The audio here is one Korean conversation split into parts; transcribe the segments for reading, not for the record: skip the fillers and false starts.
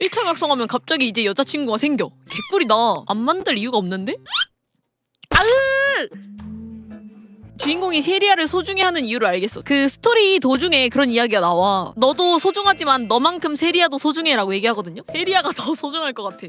1차 각성하면 갑자기 이제 여자친구가 생겨. 개꿀이다. 안 만들 이유가 없는데? 주인공이 세리아를 소중히 하는 이유를 알겠어. 그 스토리 도중에 그런 이야기가 나와. 너도 소중하지만 너만큼 세리아도 소중해라고 얘기하거든요. 세리아가 더 소중할 것 같아.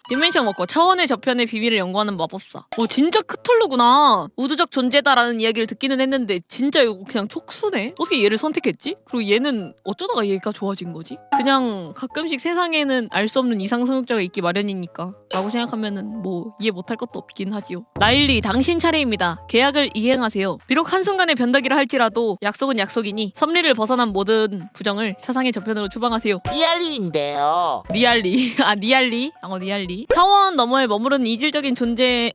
디멘션 워커 차원의 저편의 비밀을 연구하는 마법사. 오 진짜 크툴루구나. 우주적 존재다라는 이야기를 듣기는 했는데 진짜 이거 그냥 촉수네. 어떻게 얘를 선택했지? 그리고 얘는 어쩌다가 얘가 좋아진 거지? 그냥 가끔씩 세상에는 알 수 없는 이상성욕자가 있기 마련이니까 라고 생각하면은 뭐 이해 못할 것도 없긴 하지요. 나일리 당신 차례입니다. 계약을 이행하세요. 비록 한순간의 변덕이라 할지라도 약속은 약속이니 섭리를 벗어난 모든 부정을 세상의 저편으로 추방하세요. 리알리인데요. 니알리. 니알리. 니알리. 차원 너머에 머무르는 이질적인 존재의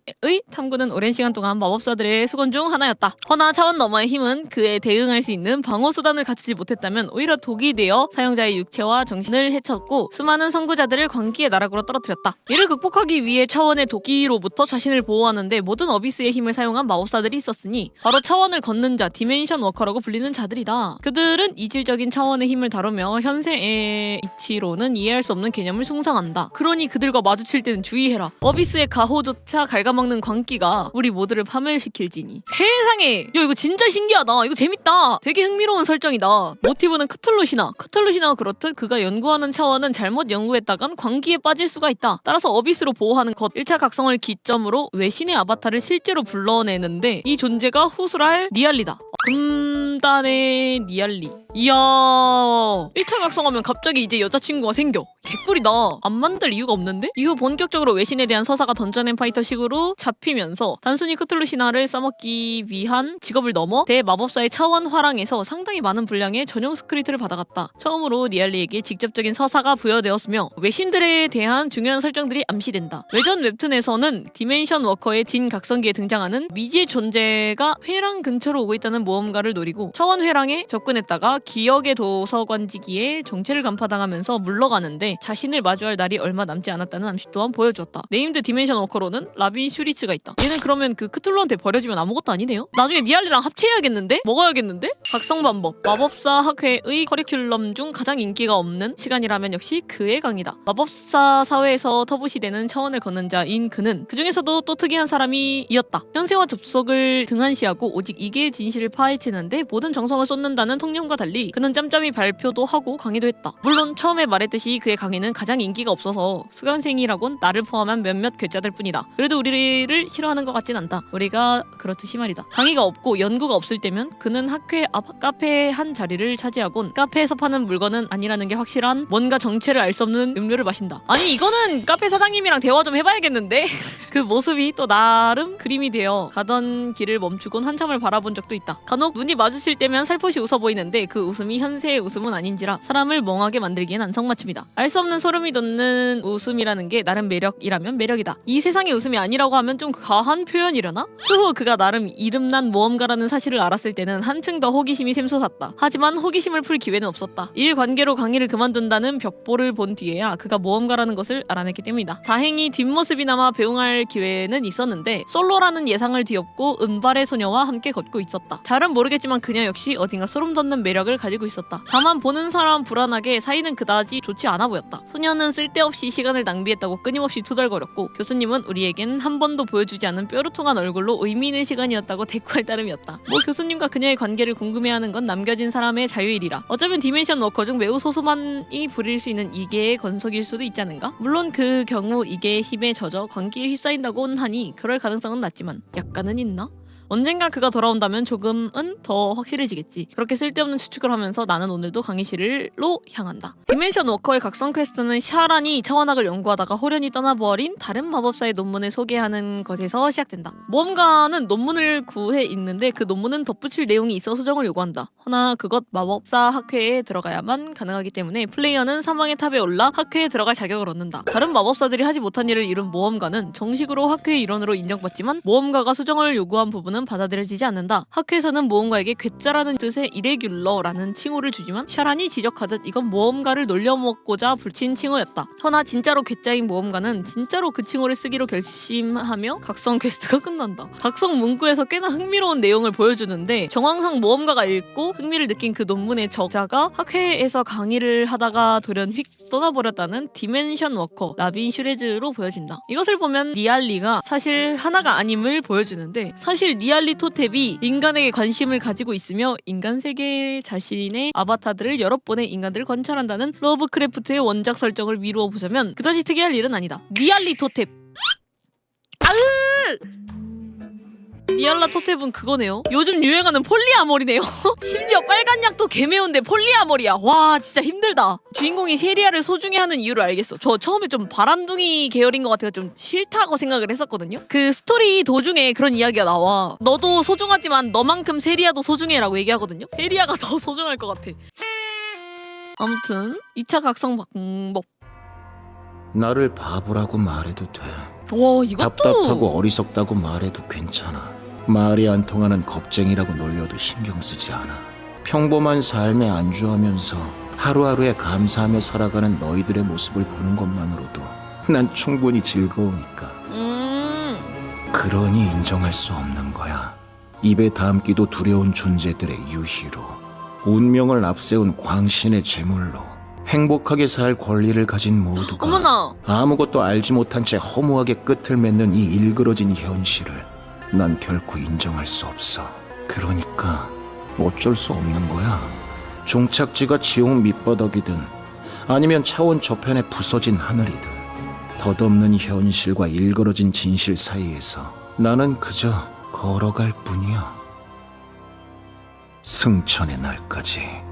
탐구는 오랜 시간 동안 마법사들의 수건 중 하나였다. 허나 차원 너머의 힘은 그에 대응할 수 있는 방어 수단을 갖추지 못했다면 오히려 독이 되어 사용자의 육체와 정신을 해쳤고 수많은 선구자들을 광기의 나락으로 떨어뜨렸다. 이를 극복하기 위해 차원의 도끼로부터 자신을 보호하는데 모든 어비스의 힘을 사용한 마법사들이 있었으니 바로 차원을 걷는 자, 디멘션 워커라고 불리는 자들이다. 그들은 이질적인 차원의 힘을 다루며 현세의 이치로는 이해할 수 없는 개념을 숭상한다. 그러니 그들과 마주칠 때는 주의해라. 어비스의 가호조차 갉아먹는 광기가 우리 모두를 파멸시킬지니. 세상에! 야 이거 진짜 신기하다. 이거 재밌다. 되게 흥미로운 설정이다. 모티브는 크툴루시나가 그렇듯 그가 연구하는 차원은 잘못 연구했다간 광기에 빠질 수가 있다. 따라서 어비스로 보호하는 것. 1차 각성을 기점으로 외신의 아바타를 실제로 불러내는데 이 존재가 후술할 니알리다. 금단의 니알리. 이야 1차 각성하면 갑자기 이제 여자친구가 생겨. 개꿀이다. 안 만들 이유가 없는데? 이후 본격적으로 외신에 대한 서사가 던전 앤 파이터식으로 잡히면서 단순히 크툴루 신화를 써먹기 위한 직업을 넘어 대마법사의 차원 화랑에서 상당히 많은 분량의 전용 스크립트를 받아갔다. 처음으로 니알리에게 직접적인 서사가 부여되었으며 외신들에 대한 중요한 설정들이 암시된다. 외전 웹툰에서는 디멘션 워커의 진 각성기에 등장하는 미지의 존재가 회랑 근처로 오고 있다는 모험가를 노리고 차원 회랑에 접근했다가 기억의 도서관지기에 정체를 간파당하면서 물러가는데 자신을 마주할 날이 얼마 남지 않았다는 암시 또한 보여주었다. 네임드 디멘션 워커로는 라빈 슈리츠가 있다. 얘는 그러면 그 크툴루한테 버려지면 아무것도 아니네요? 나중에 니알리랑 합체해야겠는데? 먹어야겠는데? 각성 방법. 마법사 학회의 커리큘럼 중 가장 인기가 없는 시간이라면 역시 그의 강의다. 마법사 사회에서 터부시되는 차원을 걷는 자인 그는 그 중에서도 또 특이한 사람이었다. 현세와 접속을 등한시하고 오직 이계의 진실을 파헤치는데 모든 정성을 쏟는다는 통념과 달리 그는 짬짬이 발표도 하고 강의도 했다. 물론 처음에 말했듯이 그의 강의는 가장 인기가 없어서 수강생이라곤 나를 포함한 몇몇 괴짜들 뿐이다. 그래도 우리를 싫어하는 것 같진 않다. 우리가 그렇듯이 말이다. 강의가 없고 연구가 없을 때면 그는 학회 앞 카페의 한 자리를 차지하곤 카페에서 파는 물건은 아니라는 게 확실한 뭔가 정체를 알 수 없는 음료를 마신다. 아니 이거는 카페 사장님이랑 대화 좀 해봐야겠는데? 그 모습이 또 나름 그림이 되어 가던 길을 멈추곤 한참을 바라본 적도 있다. 간혹 눈이 마주칠 때면 살포시 웃어 보이는데 그 웃음이 현세의 웃음은 아닌지라 사람을 멍하게 만들기엔 안성맞춤이다. 알 수 없는 소름이 돋는 웃음이라는 게 나름 매력이라면 매력이다. 이 세상의 웃음이 아니라고 하면 좀 과한 표현이려나? 추후 그가 나름 이름난 모험가라는 사실을 알았을 때는 한층 더 호기심이 샘솟았다. 하지만 호기심을 풀 기회는 없었다. 일 관계로 강의를 그만둔다는 벽보를 본 뒤에야 그가 모험가라는 것을 알아냈기 때문이다. 다행히 뒷모습이나마 배웅할 기회는 있었는데 솔로라는 예상을 뒤엎고 은발의 소녀와 함께 걷고 있었다. 잘은 모르겠지만 그녀 역시 어딘가 소름 돋는 매력을 가지고 있었다. 다만 보는 사람 불안하게 사이는 그다지 좋지 않아 보였다. 소녀는 쓸데없이 시간을 낭비했다고 끊임없이 투덜거렸고 교수님은 우리에겐 한 번도 보여주지 않은 뾰루통한 얼굴로 의미 있는 시간이었다고 대꾸할 따름이었다. 뭐 교수님과 그녀의 관계를 궁금해하는 건 남겨진 사람의 자유일이라. 어쩌면 디멘션 워커 중 매우 소수만이 부릴 수 있는 이계의 건석일 수도 있지 않은가? 물론 그 경우 이계의 힘에 젖어 관계에 휩싸인다고는 하니 그럴 가능성은 낮지만 약간은 있나? 언젠가 그가 돌아온다면 조금은 더 확실해지겠지. 그렇게 쓸데없는 추측을 하면서 나는 오늘도 강의실로 향한다. 디멘션 워커의 각성 퀘스트는 샤란이 차원학을 연구하다가 호련히 떠나버린 다른 마법사의 논문을 소개하는 것에서 시작된다. 모험가는 논문을 구해 읽는데 그 논문은 덧붙일 내용이 있어 수정을 요구한다. 허나 그것 마법사 학회에 들어가야만 가능하기 때문에 플레이어는 사망의 탑에 올라 학회에 들어갈 자격을 얻는다. 다른 마법사들이 하지 못한 일을 이룬 모험가는 정식으로 학회의 일원으로 인정받지만 모험가가 수정을 요구한 부분은 부분은 받아들여지지 않는다. 학회에서는 모험가에게 괴짜라는 뜻의 irregular라는 칭호를 주지만 샤란이 지적하듯 이건 모험가를 놀려먹고자 붙인 칭호였다. 허나 진짜로 괴짜인 모험가는 진짜로 그 칭호를 쓰기로 결심하며 각성 퀘스트가 끝난다. 각성 문구에서 꽤나 흥미로운 내용을 보여주는데 정황상 모험가가 읽고 흥미를 느낀 그 논문의 저자가 학회에서 강의를 하다가 돌연 휙 떠나버렸다는 디멘션 워커 라빈 슈레즈로 보여진다. 이것을 보면 니알리가 사실 하나가 아님을 보여주는데 사실 니알리 토탭이 인간에게 관심을 가지고 있으며 인간 세계에 자신의 아바타들을 여러 번의 인간들을 관찰한다는 러브크래프트의 원작 설정을 미루어 보자면 그다지 특이할 일은 아니다. 니알리 토탭. 니알라 토탭은 그거네요. 요즘 유행하는 폴리아모리네요. 심지어 빨간 약도 개매운데 폴리아모리야. 와 진짜 힘들다. 주인공이 세리아를 소중히 하는 이유를 알겠어. 저 처음에 좀 바람둥이 계열인 것 같아서 좀 싫다고 생각을 했었거든요. 그 스토리 도중에 그런 이야기가 나와. 너도 소중하지만 너만큼 세리아도 소중해라고 얘기하거든요. 세리아가 더 소중할 것 같아. 아무튼 2차 각성 방법. 나를 바보라고 말해도 돼. 와 이것도 답답하고 어리석다고 말해도 괜찮아. 말이 안 통하는 겁쟁이라고 놀려도 신경 쓰지 않아. 평범한 삶에 안주하면서 하루하루에 감사하며 살아가는 너희들의 모습을 보는 것만으로도 난 충분히 즐거우니까. 그러니 인정할 수 없는 거야. 입에 담기도 두려운 존재들의 유희로, 운명을 앞세운 광신의 제물로 행복하게 살 권리를 가진 모두가 어머나. 아무것도 알지 못한 채 허무하게 끝을 맺는 이 일그러진 현실을 난 결코 인정할 수 없어. 그러니까 어쩔 수 없는 거야. 종착지가 지옥 밑바닥이든 아니면 차원 저편에 부서진 하늘이든 덧없는 현실과 일그러진 진실 사이에서 나는 그저 걸어갈 뿐이야. 승천의 날까지.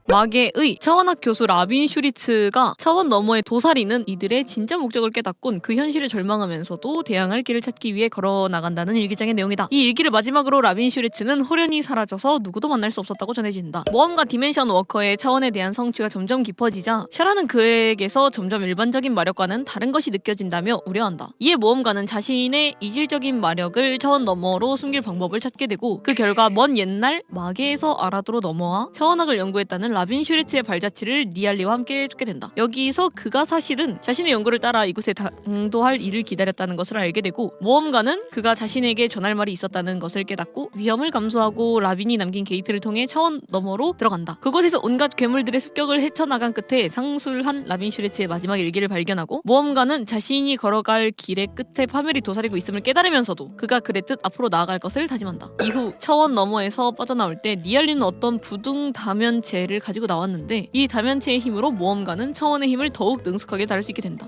마계의 차원학 교수 라빈 슈리츠가 차원 너머의 도사리는 이들의 진짜 목적을 깨닫곤 그 현실에 절망하면서도 대항할 길을 찾기 위해 걸어나간다는 일기장의 내용이다. 이 일기를 마지막으로 라빈 슈리츠는 홀연히 사라져서 누구도 만날 수 없었다고 전해진다. 모험가 디멘션 워커의 차원에 대한 성취가 점점 깊어지자 샤라는 그에게서 점점 일반적인 마력과는 다른 것이 느껴진다며 우려한다. 이에 모험가는 자신의 이질적인 마력을 차원 너머로 숨길 방법을 찾게 되고 그 결과 먼 옛날 마계에서 아라도로 넘어와 차원학을 연구했다는 라빈 슈리츠의 발자취를 니알리와 함께 쫓게 된다. 여기서 그가 사실은 자신의 연구를 따라 이곳에 당도할 일을 기다렸다는 것을 알게 되고 모험가는 그가 자신에게 전할 말이 있었다는 것을 깨닫고 위험을 감수하고 라빈이 남긴 게이트를 통해 차원 너머로 들어간다. 그곳에서 온갖 괴물들의 습격을 헤쳐나간 끝에 상술한 라빈 슈리츠의 마지막 일기를 발견하고 모험가는 자신이 걸어갈 길의 끝에 파멸이 도사리고 있음을 깨달으면서도 그가 그랬듯 앞으로 나아갈 것을 다짐한다. 이후 차원 너머에서 빠져나올 때 니알리는 어떤 부둥 다면체를 가지고 나왔는데 이 다면체의 힘으로 모험가는 차원의 힘을 더욱 능숙하게 다룰 수 있게 된다.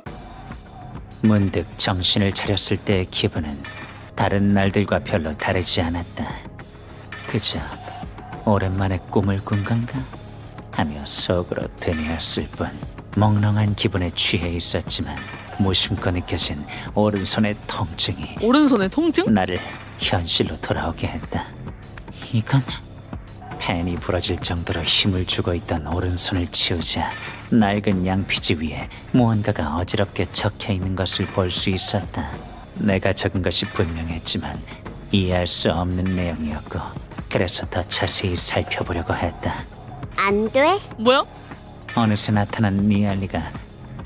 문득 정신을 차렸을 때의 기분은 다른 날들과 별로 다르지 않았다. 그저 오랜만에 꿈을 꾼 건가? 하며 속으로 되뇌었을 뿐 몽롱한 기분에 취해 있었지만 무심코 느껴진 오른손의 통증이 오른손의 통증? 나를 현실로 돌아오게 했다. 이건 펜이 부러질 정도로 힘을 주고 있던 오른손을 치우자 낡은 양피지 위에 무언가가 어지럽게 적혀 있는 것을 볼 수 있었다. 내가 적은 것이 분명했지만 이해할 수 없는 내용이었고 그래서 더 자세히 살펴보려고 했다. 안 돼? 뭐야? 어느새 나타난 니알리가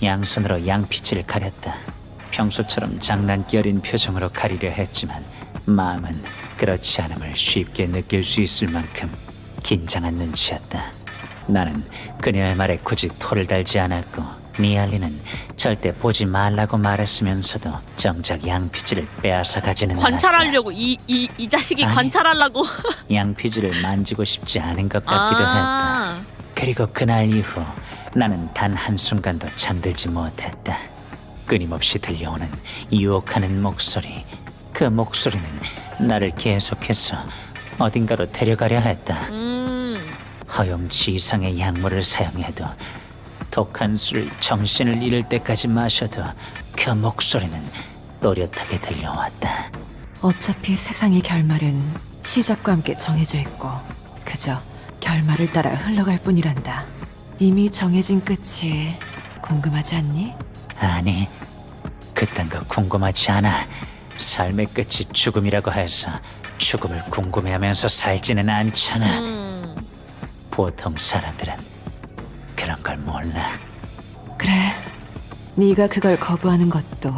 양손으로 양피지를 가렸다. 평소처럼 장난기 어린 표정으로 가리려 했지만 마음은 그렇지 않음을 쉽게 느낄 수 있을 만큼 긴장한 눈치였다. 나는 그녀의 말에 굳이 토를 달지 않았고 니알리는 절대 보지 말라고 말했으면서도 정작 양피지를 빼앗아 가지는 관찰하려고 이 자식이 아니. 관찰하려고 양피지를 만지고 싶지 않은 것 같기도 했다. 그리고 그날 이후 나는 단 한순간도 잠들지 못했다. 끊임없이 들려오는 유혹하는 목소리. 그 목소리는 나를 계속해서 어딘가로 데려가려 했다. 허용치 이상의 약물을 사용해도 독한 술을 정신을 잃을 때까지 마셔도 그 목소리는 또렷하게 들려왔다. 어차피 세상의 결말은 시작과 함께 정해져 있고 그저 결말을 따라 흘러갈 뿐이란다. 이미 정해진 끝이 궁금하지 않니? 아니, 그딴 거 궁금하지 않아. 삶의 끝이 죽음이라고 해서 죽음을 궁금해하면서 살지는 않잖아. 보통 사람들은 그런 걸 몰라. 그래. 네가 그걸 거부하는 것도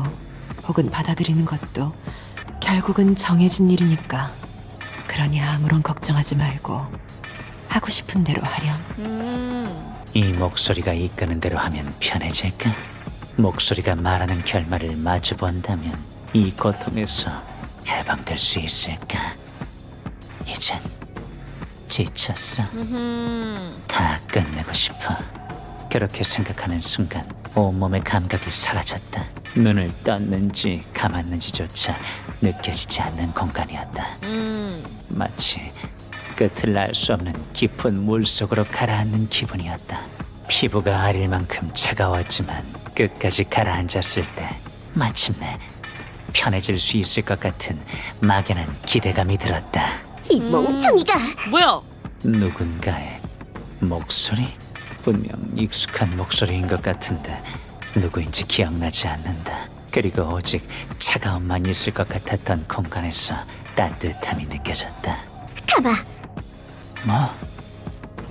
혹은 받아들이는 것도 결국은 정해진 일이니까. 그러니 아무런 걱정하지 말고 하고 싶은 대로 하렴. 이 목소리가 이끄는 대로 하면 편해질까? 목소리가 말하는 결말을 마주본다면 이 고통에서 해방될 수 있을까? 이젠 지쳤어. 다 끝내고 싶어. 그렇게 생각하는 순간 온몸의 감각이 사라졌다. 눈을 떴는지 감았는지조차 느껴지지 않는 공간이었다. 마치 끝을 알 수 없는 깊은 물속으로 가라앉는 기분이었다. 피부가 아릴 만큼 차가웠지만 끝까지 가라앉았을 때 마침내 편해질 수 있을 것 같은 막연한 기대감이 들었다. 이 멍청이가 뭐야? 누군가의 목소리? 분명 익숙한 목소리인 것 같은데 누구인지 기억나지 않는다. 그리고 오직 차가움만 있을 것 같았던 공간에서 따뜻함이 느껴졌다. 감아, 뭐?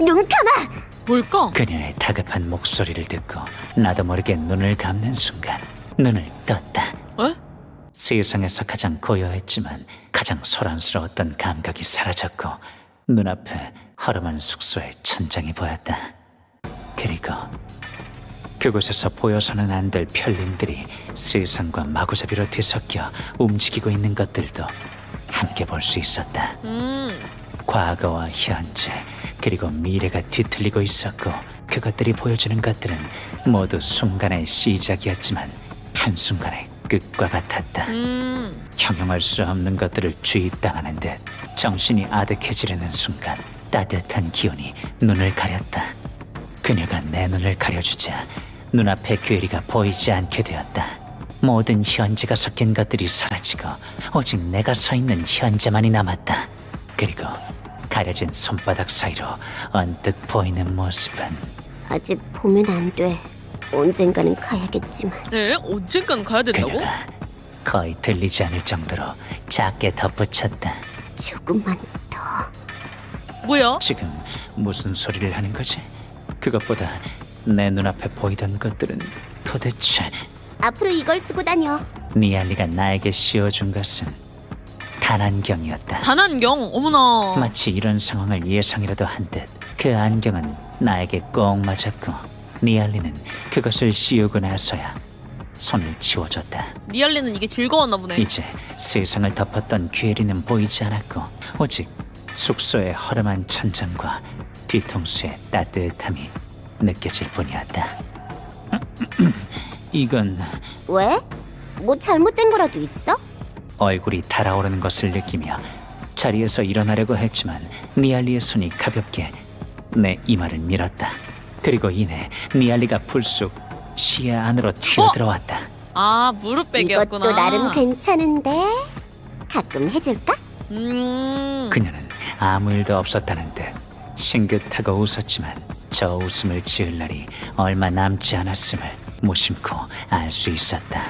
눈 감아. 뭘까? 그녀의 다급한 목소리를 듣고 나도 모르게 눈을 감는 순간 눈을 떴다. 에? 세상에서 가장 고요했지만 가장 소란스러웠던 감각이 사라졌고 눈앞에 허름한 숙소의 천장이 보였다. 그리고 그곳에서 보여서는 안 될 편린들이 세상과 마구잡이로 뒤섞여 움직이고 있는 것들도 함께 볼 수 있었다. 과거와 현재 그리고 미래가 뒤틀리고 있었고 그것들이 보여주는 것들은 모두 순간의 시작이었지만 한순간의 끝과 같았다. 형용할 수 없는 것들을 주입당하는 듯 정신이 아득해지려는 순간 따뜻한 기운이 눈을 가렸다. 그녀가 내 눈을 가려주자 눈앞의 괴리가 보이지 않게 되었다. 모든 현재가 섞인 것들이 사라지고 오직 내가 서 있는 현재만이 남았다. 그리고 가려진 손바닥 사이로 언뜻 보이는 모습은 아직 보면 안 돼. 언젠가는 가야겠지만. 에? 언젠간 가야 된다고? 그녀가 거의 들리지 않을 정도로 작게 덧붙였다. 조금만 더. 뭐야? 지금 무슨 소리를 하는 거지? 그것보다 내 눈앞에 보이던 것들은 도대체 앞으로 이걸 쓰고 다녀. 니알리가 나에게 씌워준 것은 단안경이었다. 단안경? 어머나. 마치 이런 상황을 예상이라도 한 듯 그 안경은 나에게 꼭 맞았고 니알리는 그것을 씌우고 나서야 손을 치워줬다. 니알리는 이게 즐거웠나 보네. 이제 세상을 덮었던 괴리는 보이지 않았고 오직 숙소의 허름한 천장과 뒤통수의 따뜻함이 느껴질 뿐이었다. 이건 왜? 뭐 잘못된 거라도 있어? 얼굴이 달아오르는 것을 느끼며 자리에서 일어나려고 했지만 니알리의 손이 가볍게 내 이마를 밀었다. 그리고 이내 니알리가 불쑥 시야 안으로 튀어들어왔다. 아, 무릎 베기였구나. 이것도 나름 괜찮은데. 가끔 해줄까? 그녀는 아무 일도 없었다는 듯 싱긋하고 웃었지만 저 웃음을 지을 날이 얼마 남지 않았음을 무심코 알 수 있었다.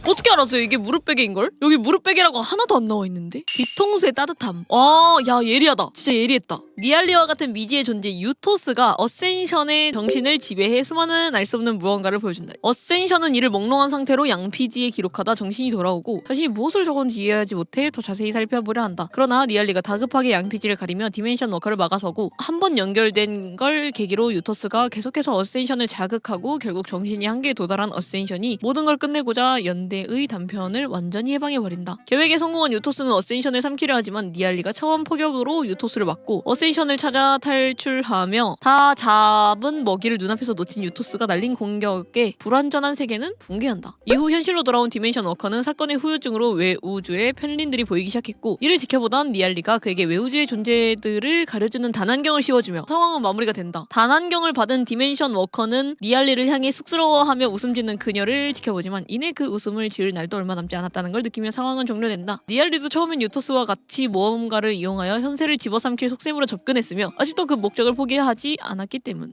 어떻게 알았어요? 이게 무릎 베개인걸? 여기 무릎 베개라고 하나도 안 나와 있는데? 뒤통수의 따뜻함. 와, 야, 예리하다. 진짜 예리했다. 니알리와 같은 미지의 존재 유토스가 어센션의 정신을 지배해 수많은 알 수 없는 무언가를 보여준다. 어센션은 이를 몽롱한 상태로 양피지에 기록하다 정신이 돌아오고 자신이 무엇을 적었는지 이해하지 못해 더 자세히 살펴보려 한다. 그러나 니알리가 다급하게 양피지를 가리며 디멘션 워커를 막아서고 한 번 연결된 걸 계기로 유토스가 계속해서 어센션을 자극하고 결국 정신이 한계에 도달한 어센션이 모든 걸 끝내고자 연대의 단편을 완전히 해방해버린다. 계획에 성공한 유토스는 어센션을 삼키려 하지만 니알리가 차원 포격으로 유토스를 막고 어센션을 찾아 탈출하며 다 잡은 먹이를 눈앞에서 놓친 유토스가 날린 공격에 불완전한 세계는 붕괴한다. 이후 현실로 돌아온 디멘션 워커는 사건의 후유증으로 외우주의 편린들이 보이기 시작했고 이를 지켜보던 니알리가 그에게 외우주의 존재들을 가려주는 단안경을 씌워주며 상황은 마무리가 된다. 단안경을 받은 디멘션 워커는 니알리를 향해 쑥스러워하며 웃음 짓는 그녀를 지켜보지만 이내 그 웃음을 지을 날도 얼마 남지 않았다는 걸 느끼며 상황은 종료된다. 니알리도 처음엔 유토스와 같이 모험가를 이용하여 현세를 집어삼킬 속셈으로 접근했으며 아직도 그 목적을 포기하지 않았기 때문.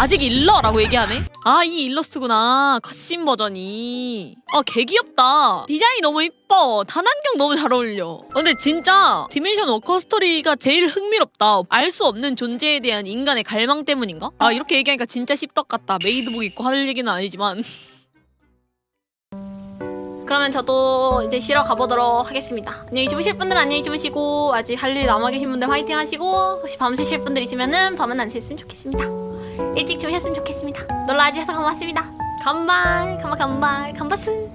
아직 일러라고 얘기하네? 아, 이 일러스트구나. 컷신 버전이. 아, 개 귀엽다. 디자인이 너무 이뻐. 단안경 너무 잘 어울려. 근데 진짜 디멘션 워커 스토리가 제일 흥미롭다. 알 수 없는 존재에 대한 인간의 갈망 때문인가? 아, 이렇게 얘기하니까 진짜 씹덕 같다. 메이드복 입고 할 얘기는 아니지만. 그러면 저도 이제 쉬러 가보도록 하겠습니다. 안녕히 주무실 분들은 안녕히 주무시고, 아직 할 일 남아 계신 분들 화이팅 하시고, 혹시 밤 새실 분들 있으면은 밤은 안 샜으면 좋겠습니다. 일찍 주무셨으면 좋겠습니다. 놀러와주셔서 고맙습니다. 간발, 간바스.